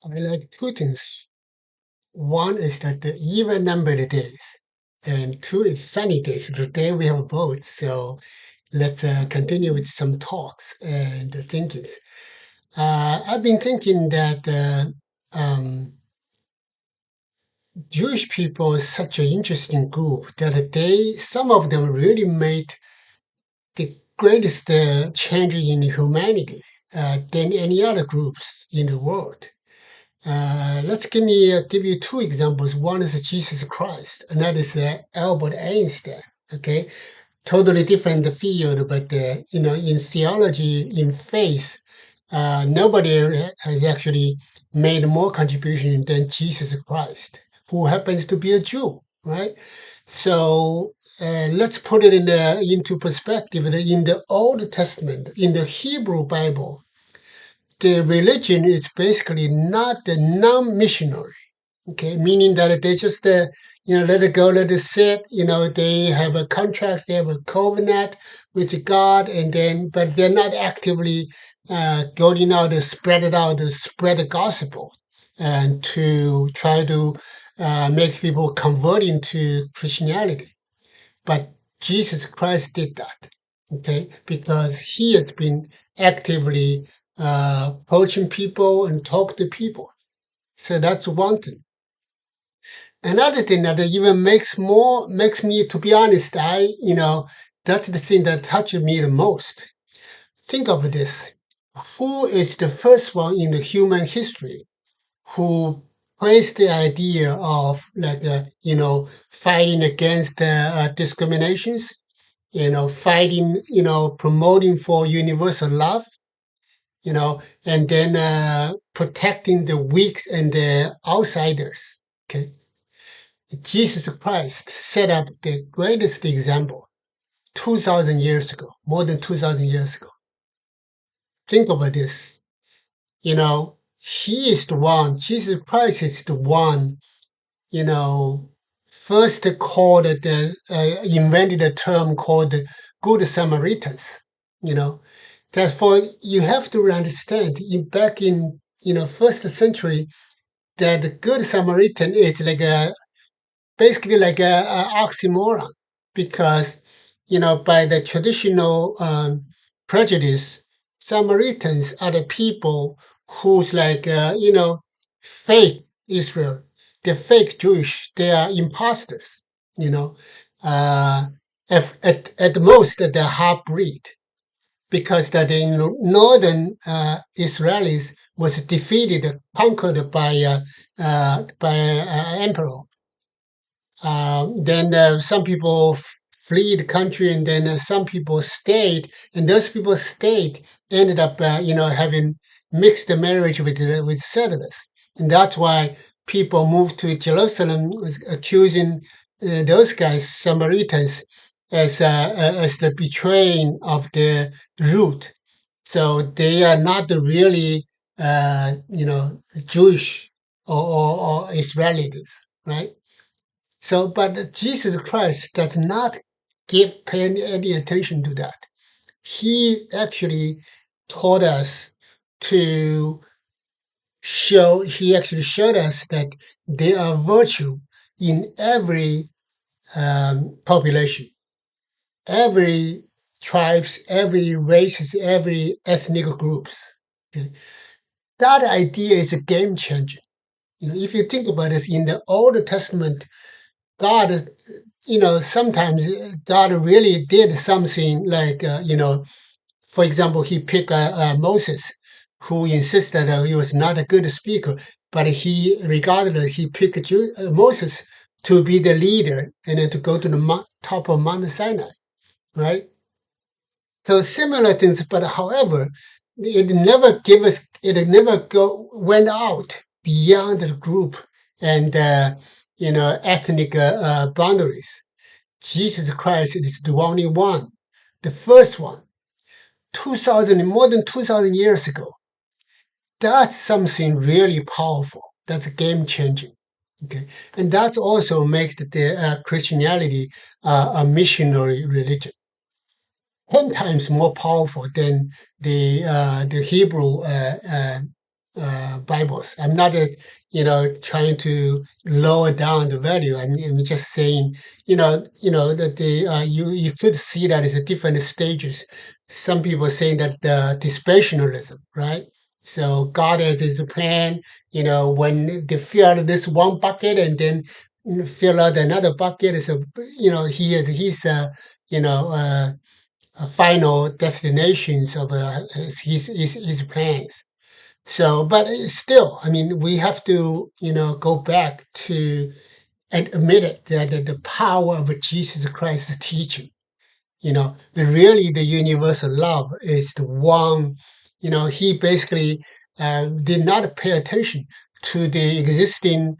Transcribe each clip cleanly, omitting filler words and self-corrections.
I like two things. One is that the even numbered days, and two is sunny days. Today we have both, so let's continue with some talks and thinkings. I've been thinking that Jewish people is such an interesting group that some of them really made the greatest change in humanity than any other groups in the world. Let's give you two examples. One is Jesus Christ, another is Albert Einstein. Okay, totally different field, but in theology, in faith, nobody has actually made more contribution than Jesus Christ, who happens to be a Jew, right? So let's put it into perspective. In the Old Testament, in the Hebrew Bible, the religion is basically not the non-missionary. Okay, meaning that they just let it go, let it sit. They have a contract, they have a covenant with God, and then but they're not actively going out and spread it out, to spread the gospel, and to try to make people convert into Christianity. But Jesus Christ did that, okay, because he has been actively approaching people and talk to people. So that's one thing. Another thing that even makes me, to be honest, that's the thing that touched me the most. Think of this: who is the first one in the human history who placed the idea of fighting against discriminations, fighting, promoting for universal love, and then protecting the weak and the outsiders. Okay, Jesus Christ set up the greatest example 2,000 years ago, more than 2,000 years ago. Think about this. He is the one, Jesus Christ is the one, you know, first invented a term called Good Samaritans. You know, therefore you have to understand back in first century that the Good Samaritan is basically like a oxymoron because by the traditional prejudice, Samaritans are the people who's fake Israel, they're fake Jewish, they are imposters. you know uh, at most they're half breed because that in northern Israelis was defeated, conquered by emperor. Then some people flee the country, and then some people stayed, and those people stayed ended up, having mixed marriage with settlers, and that's why people moved to Jerusalem, accusing those guys, Samaritans, as the betraying of the root. So they are not really, Jewish or Israelis, right? So, but Jesus Christ does not pay any attention to that. He actually taught us to he actually showed us that there are virtue in every population, every tribes, every races, every ethnic groups. Okay? That idea is a game changer. If you think about it, in the Old Testament, God, sometimes God really did something like, for example, he picked Moses, who insisted that he was not a good speaker, but he picked Moses to be the leader and then to go to the top of Mount Sinai, right? So similar things, but however, it never went out beyond the group and ethnic boundaries. Jesus Christ is the only one, the first one, 2,000 more than 2,000 years ago. That's something really powerful. That's game changing. Okay, and that also makes the Christianity a missionary religion. 10 times more powerful than the Hebrew Bibles. I'm not, trying to lower down the value. I'm just saying, that you could see that as a different stages. Some people saying that the dispensationalism, right? So God has His plan. When they fill out this one bucket and then fill out another bucket, so He has His, you know. Final destinations of his plans. So, but still, I mean, we have to, go back to and admit it that the power of Jesus Christ's teaching, really the universal love is the one, he basically did not pay attention to the existing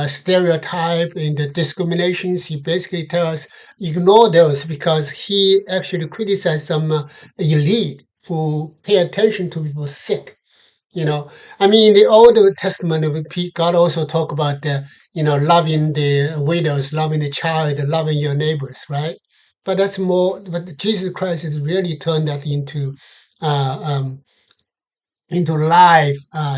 stereotype and the discriminations. He basically tells us ignore those because he actually criticized some elite who pay attention to people sick. I mean, in the Old Testament, God also talk about loving the widows, loving the child, loving your neighbors, right? But that's more. But Jesus Christ has really turned that uh, um, into live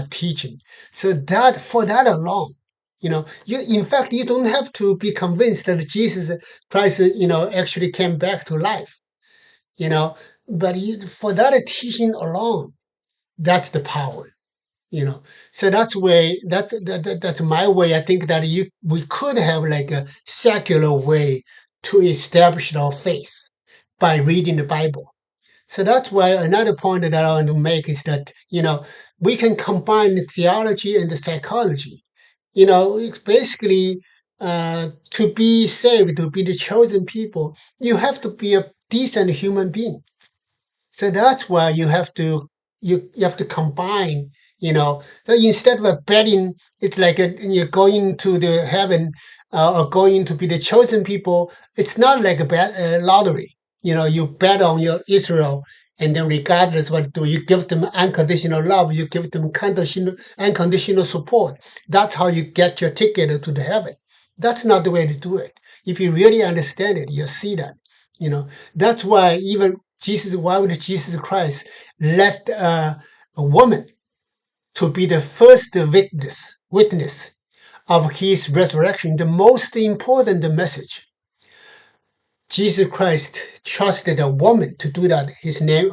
teaching. So that for that alone, you in fact you don't have to be convinced that Jesus Christ, actually came back to life. You know, but for that teaching alone, that's the power. So that's my way. I think that we could have like a secular way to establish our faith by reading the Bible. So that's why another point that I want to make is that we can combine the theology and the psychology. It's basically to be saved, to be the chosen people, you have to be a decent human being. So that's why you have to combine, So instead of a betting, it's like you're going to the heaven or going to be the chosen people. It's not like a lottery. You bet on your Israel, and then regardless what you do, you give them unconditional love, you give them unconditional support. That's how you get your ticket to the heaven. That's not the way to do it. If you really understand it, you'll see that. That's why even why would Jesus Christ let a woman to be the first witness of his resurrection? The most important message. Jesus Christ trusted a woman to do that.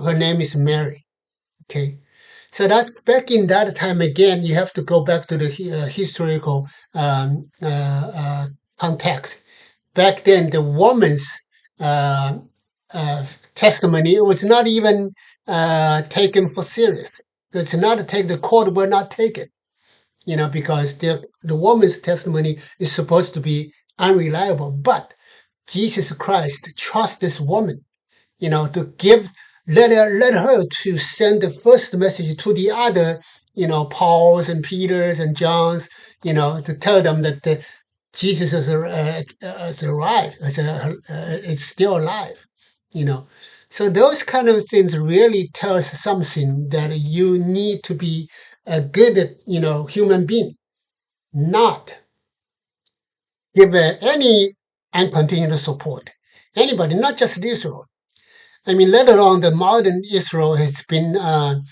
Her name is Mary. Okay. So that back in that time again, you have to go back to the historical context. Back then, the woman's uh, testimony was not even taken for serious. It's not take the court will not take it, because the woman's testimony is supposed to be unreliable. But Jesus Christ trusts this woman, to let her to send the first message to the other, Pauls and Peters and Johns, to tell them that Jesus has arrived, it's still alive, you know. So those kind of things really tell us something that you need to be a good, human being, not give any unconditional support. Anybody, not just Israel. I mean, let alone the modern Israel has been, the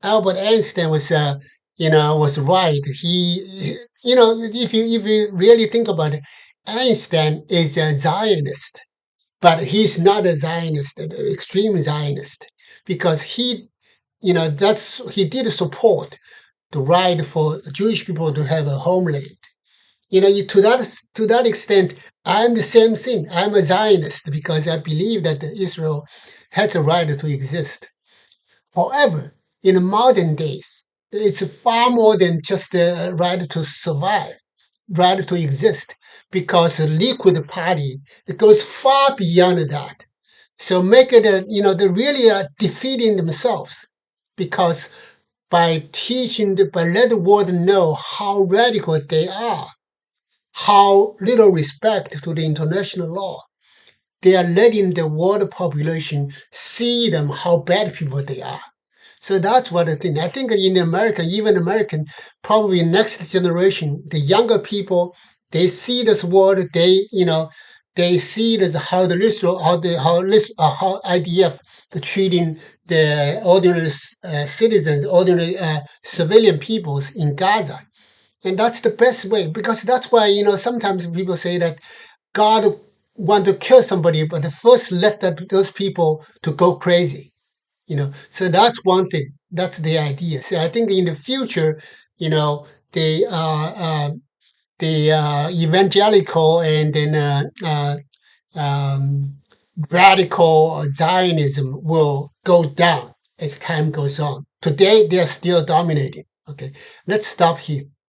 Albert Einstein was right. If you really think about it, Einstein is a Zionist, but he's not a Zionist, an extreme Zionist, because he did support the right for Jewish people to have a homeland. To that extent, I'm the same thing. I'm a Zionist because I believe that Israel has a right to exist. However, in the modern days, it's far more than just a right to survive, right to exist, because the Likud party it goes far beyond that. So make it they really are defeating themselves because by by let the world know how radical they are, how little respect to the international law. They are letting the world population see them how bad people they are. So that's what I think. I think in America, even American, probably next generation, the younger people, they see this world. They see that how the Israel, how IDF treating the ordinary citizens, ordinary civilian peoples in Gaza. And that's the best way, because that's why, sometimes people say that God want to kill somebody, but first let those people to go crazy. So that's one thing. That's the idea. So I think in the future, the evangelical and then um, radical Zionism will go down as time goes on. Today, they're still dominating. Okay, let's stop here.